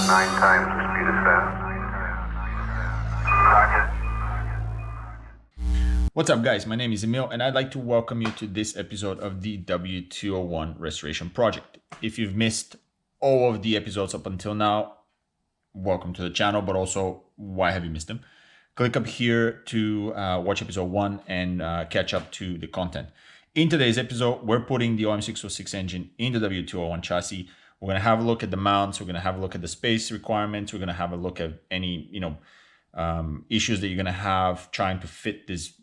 9 times the speed of sound. Roger. What's up, guys? My name is Emil, and I'd like to welcome you to this episode of the W201 restoration project. If you've missed all of the episodes up until now, welcome to the channel, but also, why have you missed them? Click up here to watch episode 1 and catch up to the content. In today's episode, we're putting the OM606 engine in the W201 chassis. We're going to have a look at the mounts. We're going to have a look at the space requirements. We're going to have a look at any, issues that you're going to have trying to fit this,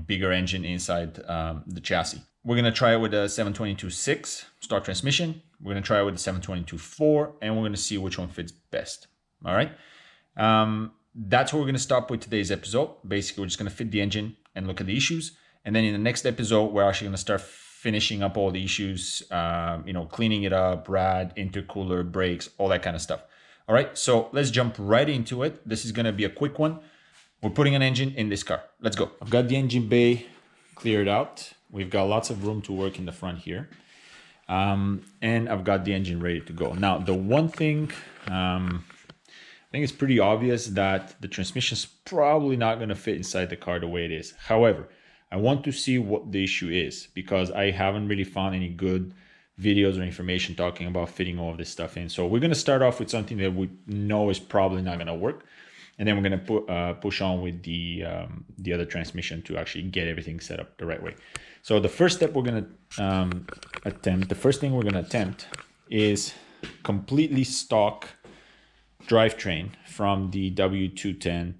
bigger engine inside the chassis. We're going to try it with a 722.6 stock transmission. We're going to try it with the 722.4, and we're going to see which one fits best. All right. That's where we're going to stop with today's episode. Basically, we're just going to fit the engine and look at the issues. And then in the next episode, we're actually going to start finishing up all the issues, cleaning it up, rad, intercooler, brakes, all that kind of stuff. All right, so let's jump right into it. This is going to be a quick one. We're putting an engine in this car. Let's go. I've got the engine bay cleared out. We've got lots of room to work in the front here. And I've got the engine ready to go. Now, the one thing, I think it's pretty obvious that the transmission is probably not going to fit inside the car the way it is. However, I want to see what the issue is because I haven't really found any good videos or information talking about fitting all of this stuff in. So we're going to start off with something that we know is probably not going to work. And then we're going to push on with the other transmission to actually get everything set up the right way. So the first step we're going to attempt is completely stock drivetrain from the W210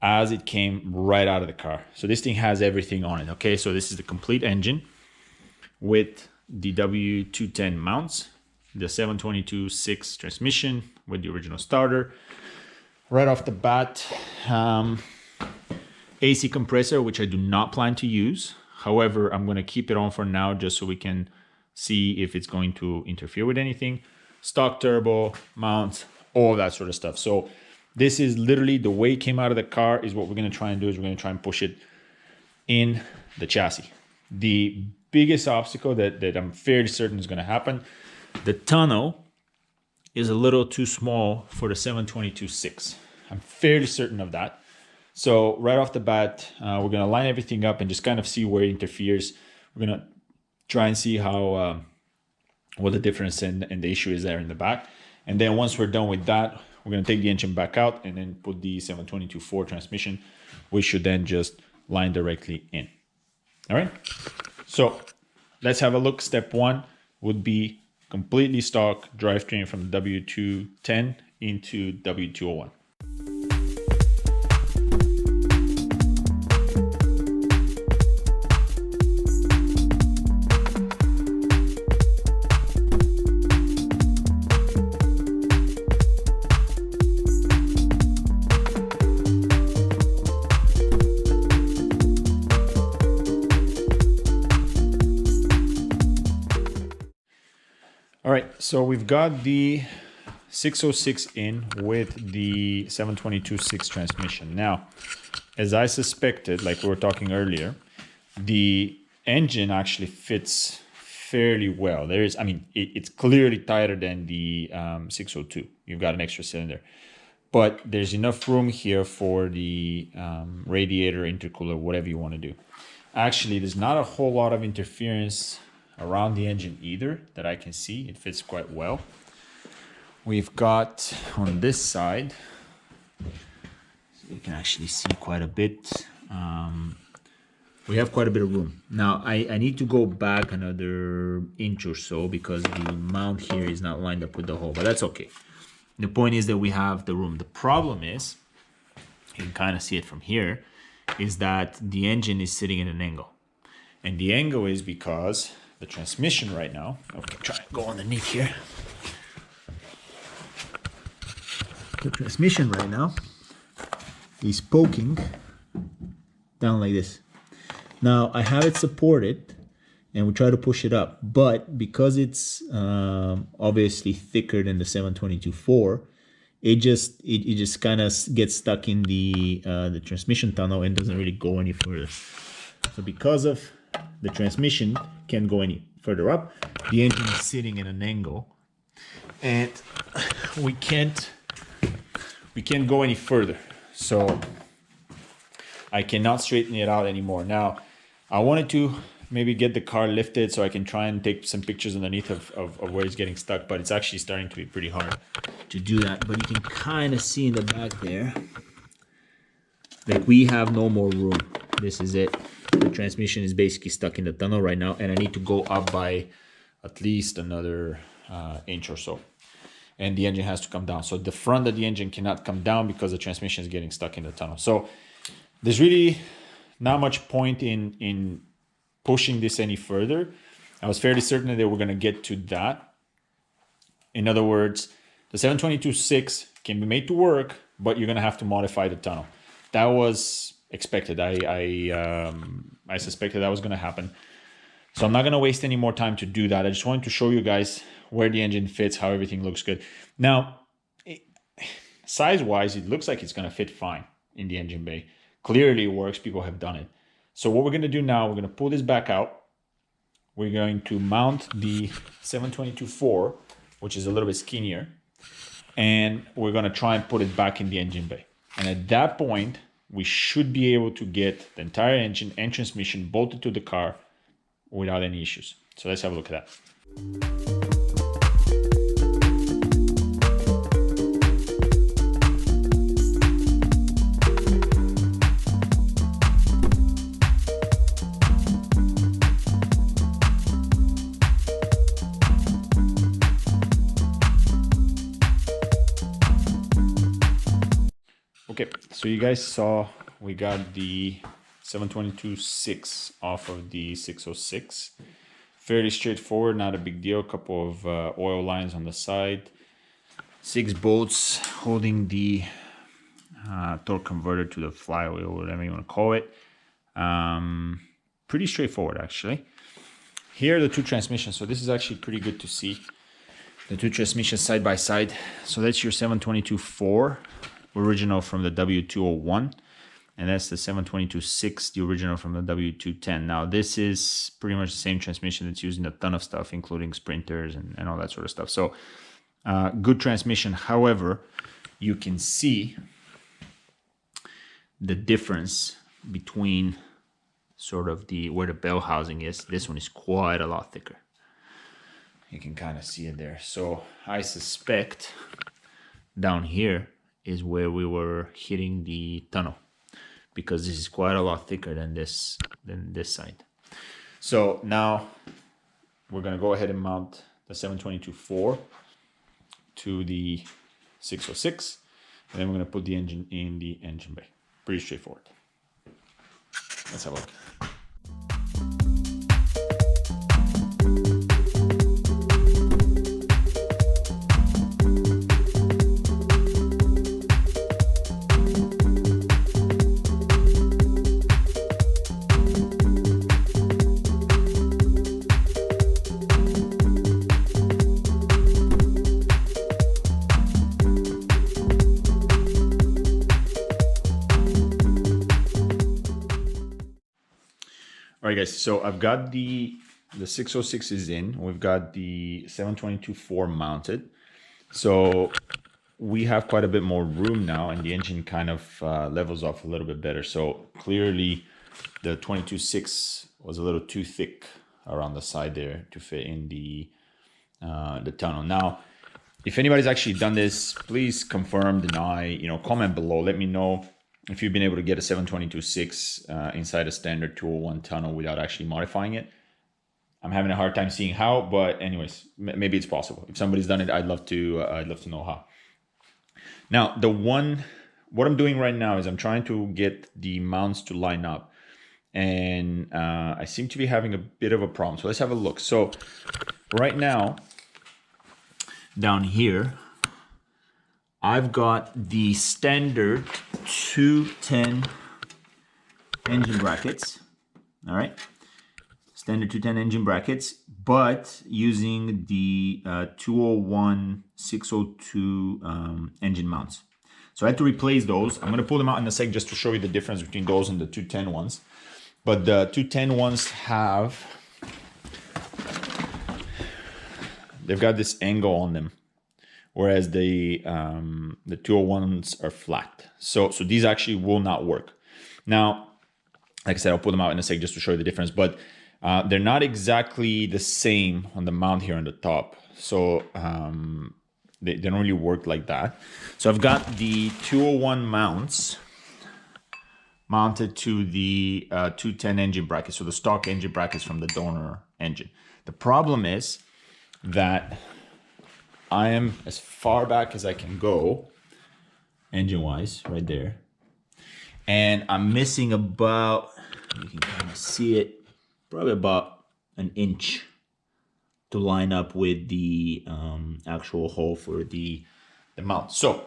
as it came right out of the car. So this thing has everything on it. Okay, so this is the complete engine with the W210 mounts, the 722.6 transmission with the original starter. Right off the bat, AC compressor, which I do not plan to use. However, I'm going to keep it on for now just so we can see if it's going to interfere with anything. Stock turbo, mounts, all that sort of stuff. So this is literally the way it came out of the car is what we're going to try and do is we're going to try and push it in the chassis. The biggest obstacle that I'm fairly certain is going to happen, the tonneau is a little too small for the 722.6. I'm fairly certain of that. So right off the bat, we're going to line everything up and just kind of see where it interferes. We're going to try and see how what the difference and the issue is there in the back. And then once we're done with that, we're going to take the engine back out and then put the 722.4 transmission, which should then just line directly in. All right. So let's have a look. Step 1 would be completely stock drivetrain from the W210 into W201. All right, so we've got the 606 in with the 722.6 transmission. Now, as I suspected, like we were talking earlier, the engine actually fits fairly well. It's clearly tighter than the 602. You've got an extra cylinder. But there's enough room here for the radiator, intercooler, whatever you want to do. Actually, there's not a whole lot of interference around the engine either that I can see. It fits quite well. We've got on this side, so you can actually see quite a bit. We have quite a bit of room. Now I need to go back another inch or so because the mount here is not lined up with the hole, but that's okay. The point is that we have the room. The problem is, you can kind of see it from here, is that the engine is sitting in an angle. And the angle is because the transmission right now, okay, try and go underneath here. The transmission right now is poking down like this. Now I have it supported and we try to push it up, but because it's obviously thicker than the 722.4, it just kind of gets stuck in the transmission tunnel and doesn't really go any further. So because of the transmission can't go any further up, the engine is sitting in an angle, and we can't go any further. So I cannot straighten it out anymore. Now, I wanted to maybe get the car lifted so I can try and take some pictures underneath of where it's getting stuck, but it's actually starting to be pretty hard to do that. But you can kind of see in the back there, like we have no more room. This is it. The transmission is basically stuck in the tunnel right now, and I need to go up by at least another inch or so. And the engine has to come down. So the front of the engine cannot come down because the transmission is getting stuck in the tunnel. So there's really not much point in pushing this any further. I was fairly certain that they were going to get to that. In other words, the 722.6 can be made to work, but you're going to have to modify the tunnel. That was expected. I suspected that was going to happen. So I'm not going to waste any more time to do that. I just wanted to show you guys where the engine fits, how everything looks good. Now, size-wise, it looks like it's going to fit fine in the engine bay. Clearly it works. People have done it. So what we're going to do now, we're going to pull this back out. We're going to mount the 722.4, which is a little bit skinnier, and we're going to try and put it back in the engine bay. And at that point, we should be able to get the entire engine and transmission bolted to the car without any issues. So let's have a look at that. Okay, so you guys saw we got the 722.6 off of the 606. Fairly straightforward, not a big deal. A couple of oil lines on the side. 6 bolts holding the torque converter to the flywheel, whatever you want to call it. Pretty straightforward, actually. Here are the two transmissions. So this is actually pretty good to see. The two transmissions side by side. So that's your 722.4. original from the W201, and that's the 722.6, the original from the W210. Now this is pretty much the same transmission that's used in a ton of stuff, including sprinters and all that sort of stuff. So good transmission. However, you can see the difference between sort of where the bell housing is. This one is quite a lot thicker. You can kind of see it there. So I suspect down here is where we were hitting the tunnel, because this is quite a lot thicker than this side. So now we're going to go ahead and mount the 722.4 to the 606, and then we're going to put the engine in the engine bay. Pretty straightforward. Let's have a look. All right, guys, so I've got the 606 is in. We've got the 722.4 mounted. So we have quite a bit more room now, and the engine kind of levels off a little bit better. So clearly the 22.6 was a little too thick around the side there to fit in the tunnel. Now, if anybody's actually done this, please confirm, deny, comment below. Let me know if you've been able to get a 722.6 inside a standard 201 tunnel without actually modifying it. I'm having a hard time seeing how, but anyways, maybe it's possible. If somebody's done it, I'd love to know how. Now, what I'm doing right now is I'm trying to get the mounts to line up, and I seem to be having a bit of a problem. So let's have a look. So right now, down here, I've got the standard 210 engine brackets. All right, standard 210 engine brackets, but using the 201 602 engine mounts. So I had to replace those. I'm going to pull them out in a sec just to show you the difference between those and the 210 ones. But the 210 ones they've got this angle on them, whereas the 201s are flat. So these actually will not work. Now, like I said, I'll pull them out in a sec just to show you the difference, but they're not exactly the same on the mount here on the top. So they don't really work like that. So I've got the 201 mounts mounted to the 210 engine brackets, so the stock engine brackets from the donor engine. The problem is that I am as far back as I can go, engine-wise, right there. And I'm missing about, you can kind of see it, probably about an inch to line up with the actual hole for the mount. So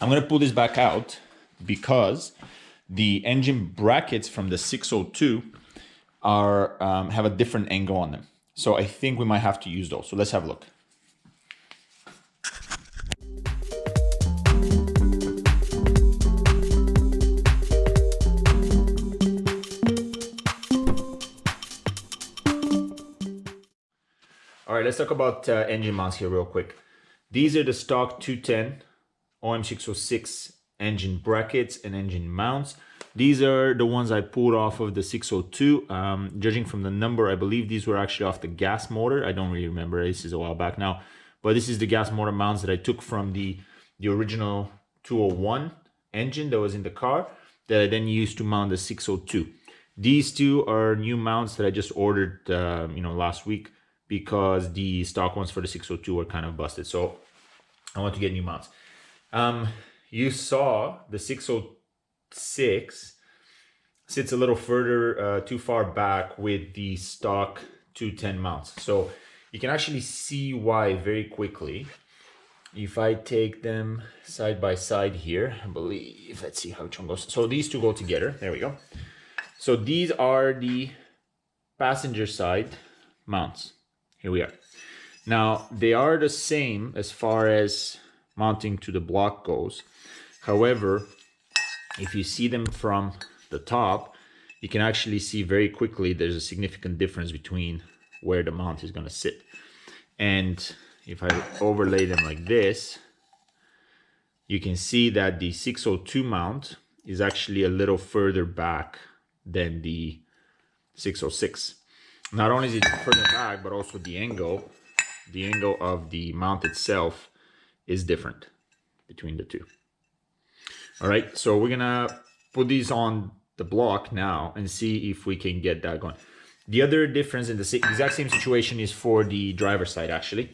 I'm gonna pull this back out because the engine brackets from the 602 are have a different angle on them. So I think we might have to use those. So let's have a look. All right, let's talk about engine mounts here real quick. These are the stock 210 OM606 engine brackets and engine mounts. These are the ones I pulled off of the 602. Judging from the number, I believe these were actually off the gas motor. I don't really remember. This is a while back now. But this is the gas motor mounts that I took from the original 201 engine that was in the car that I then used to mount the 602. These two are new mounts that I just ordered last week because the stock ones for the 602 were kind of busted. So I want to get new mounts. You saw the 606 sits a little further too far back with the stock 210 mounts. So you can actually see why very quickly. If I take them side by side here, I believe, let's see how which one goes. So these two go together. There we go. So these are the passenger side mounts. Here we are. Now they are the same as far as mounting to the block goes. However, if you see them from the top, you can actually see very quickly there's a significant difference between where the mount is going to sit. And if I overlay them like this, you can see that the 602 mount is actually a little further back than the 606. Not only is it further back, but also the angle of the mount itself is different between the two. All right, so we're gonna put these on the block now and see if we can get that going. The other difference in the exact same situation is for the driver's side actually.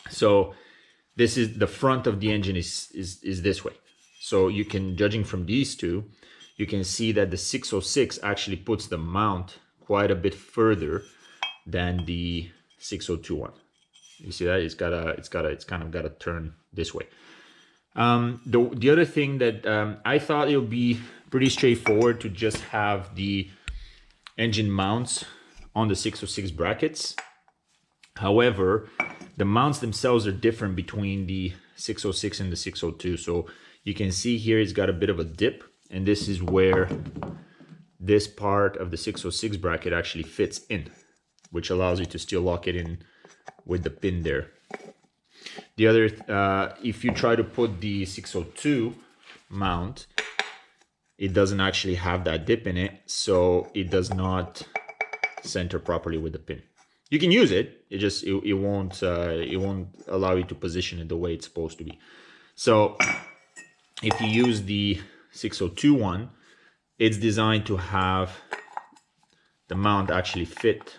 So this is the front of the engine is this way. So you can, judging from these two, you can see that the 606 actually puts the mount quite a bit further than the 602 one. You see that it's kind of got to turn this way. The other thing that I thought it would be pretty straightforward to just have the engine mounts on the 606 brackets. However, the mounts themselves are different between the 606 and the 602. So you can see here it's got a bit of a dip, and this is where this part of the 606 bracket actually fits in, which allows you to still lock it in with the pin there. The other, if you try to put the 602 mount, it doesn't actually have that dip in it, so it does not center properly with the pin. You can use it, it won't allow you to position it the way it's supposed to be. So if you use the 602 one, it's designed to have the mount actually fit.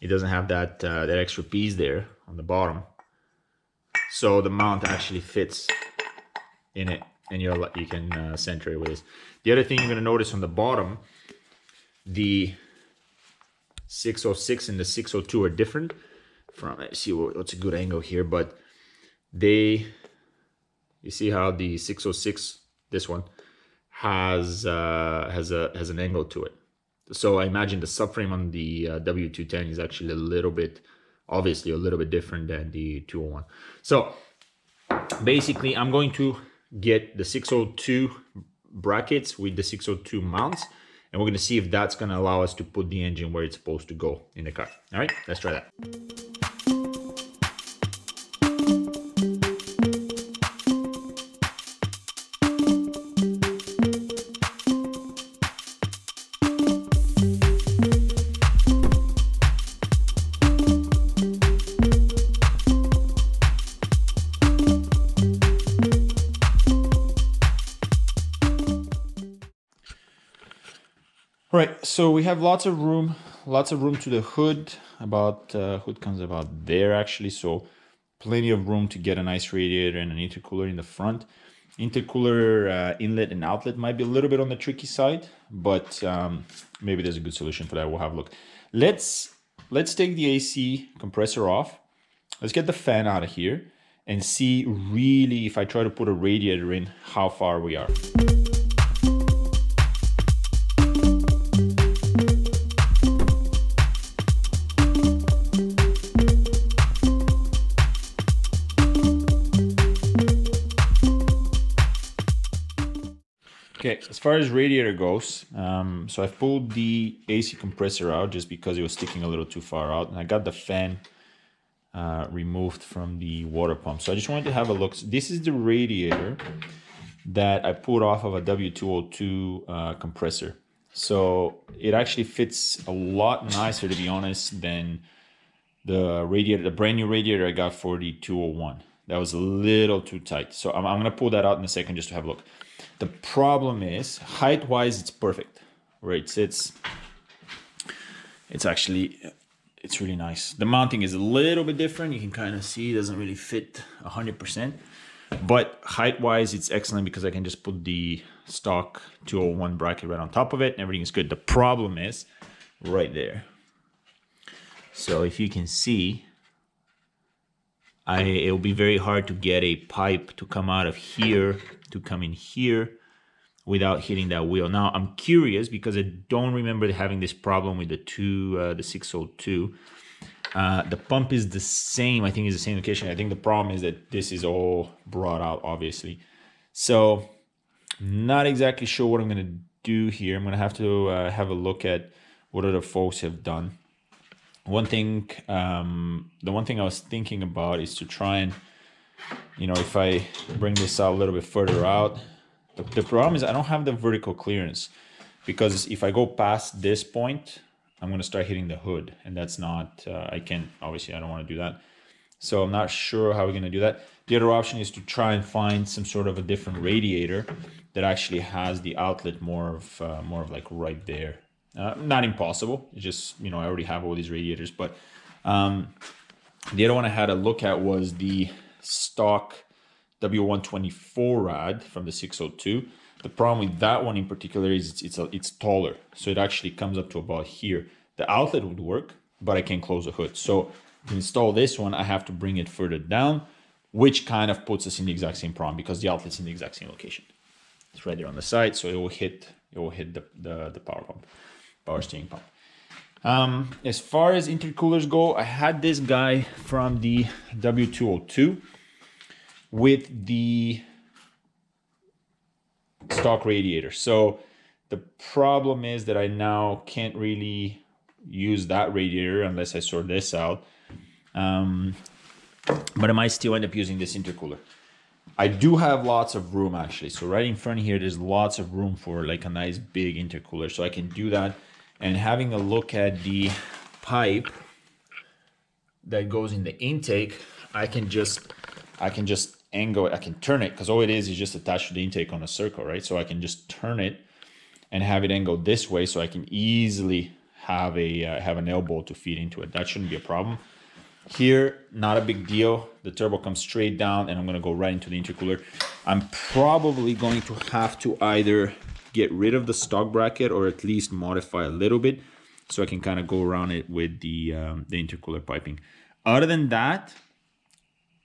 It doesn't have that that extra piece there on the bottom, so the mount actually fits in it, and you can center it with this. The other thing you're going to notice on the bottom, the 606 and the 602 are different from. Let's see what's a good angle here, but you see how the 606, this one, has an angle to it. So I imagine the subframe on the W210 is actually obviously a little bit different than the 201. So basically I'm going to get the 602 brackets with the 602 mounts, and we're going to see if that's going to allow us to put the engine where it's supposed to go in the car. All right, let's try that. Right, so we have lots of room to the hood. Hood comes about there actually, so plenty of room to get a nice radiator and an intercooler in the front. Intercooler inlet and outlet might be a little bit on the tricky side, but maybe there's a good solution for that. We'll have a look. Let's take the AC compressor off. Let's get the fan out of here and see really, if I try to put a radiator in, how far we are. Okay, as far as radiator goes, so I've pulled the AC compressor out just because it was sticking a little too far out, and I got the fan removed from the water pump. So I just wanted to have a look. So this is the radiator that I pulled off of a W202 compressor. So it actually fits a lot nicer, to be honest, than the radiator, the brand new radiator I got for the 201. That was a little too tight. So I'm gonna pull that out in a second just to have a look. The problem is, height-wise, it's perfect. Right? It's really nice. The mounting is a little bit different. You can kind of see it doesn't really fit 100%. But height-wise, it's excellent because I can just put the stock 201 bracket right on top of it and everything is good. The problem is right there. So if you can see, it'll be very hard to get a pipe to come out of here to come in here without hitting that wheel. Now I'm curious because I don't remember having this problem with the 602. The pump is the same. I think it's the same location. I think the problem is that this is all brought out, obviously. So not exactly sure what I'm going to do here. I'm going to have to have a look at what other folks have done. The one thing I was thinking about is to try and, if I bring this out a little bit further out, the problem is I don't have the vertical clearance, because if I go past this point, I'm going to start hitting the hood, and that's not, I don't want to do that. So I'm not sure how we're going to do that. The other option is to try and find some sort of a different radiator that actually has the outlet more of like right there. Not impossible. It's just, I already have all these radiators, but the other one I had a look at was the stock W124 rad from the 602. The problem with that one in particular is it's taller, so it actually comes up to about here. The outlet would work, but I can't close the hood. So to install this one, I have to bring it further down, which kind of puts us in the exact same problem because the outlet's in the exact same location. It's right there on the side, so it will hit the power steering pump. As far as intercoolers go, I had this guy from the W202 with the stock radiator. So the problem is that I now can't really use that radiator unless I sort this out. But I might still end up using this intercooler. I do have lots of room actually. So right in front here, there's lots of room for like a nice big intercooler. So I can do that. And having a look at the pipe that goes in the intake, I can just angle it. I can turn it, because all it is just attached to the intake on a circle, right? So I can just turn it and have it angled this way, so I can easily have an elbow to feed into it. That shouldn't be a problem. Here, not a big deal. The turbo comes straight down, and I'm going to go right into the intercooler. I'm probably going to have to either get rid of the stock bracket or at least modify a little bit so I can kind of go around it with the intercooler piping. Other than that,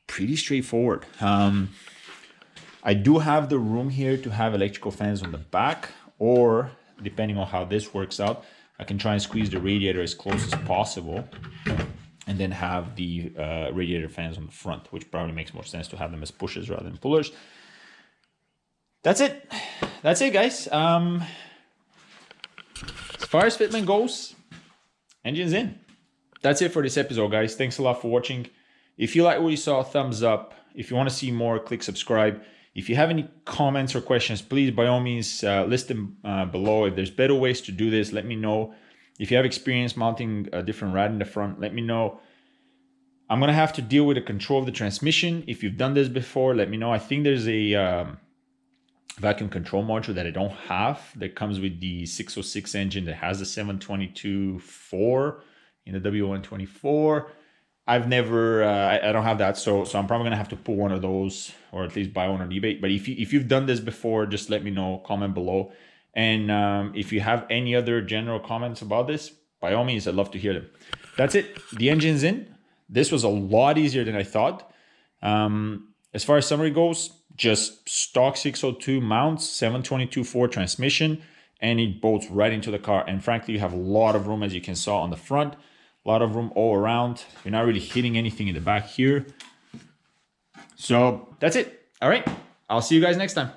pretty straightforward. I do have the room here to have electrical fans on the back, or depending on how this works out, I can try and squeeze the radiator as close as possible and then have the radiator fans on the front, which probably makes more sense to have them as pushers rather than pullers. That's it, guys. As far as fitment goes, engine's in. That's it for this episode, guys. Thanks a lot for watching. If you like what you saw, thumbs up. If you want to see more, click subscribe. If you have any comments or questions, please, by all means, list them below. If there's better ways to do this, let me know. If you have experience mounting a different rad in the front, let me know. I'm going to have to deal with the control of the transmission. If you've done this before, let me know. I think there's a vacuum control module that I don't have, that comes with the 606 engine that has the 722.4 in the W124. I've never, I don't have that, so I'm probably gonna have to pull one of those, or at least buy one on eBay. But if you've done this before, just let me know, comment below. And if you have any other general comments about this, by all means, I'd love to hear them. That's it. The engine's in. This was a lot easier than I thought. As far as summary goes, just stock 602 mounts, 722.4 transmission, and it bolts right into the car. And frankly, you have a lot of room, as you can see on the front, a lot of room all around. You're not really hitting anything in the back here. So that's it. All right. I'll see you guys next time.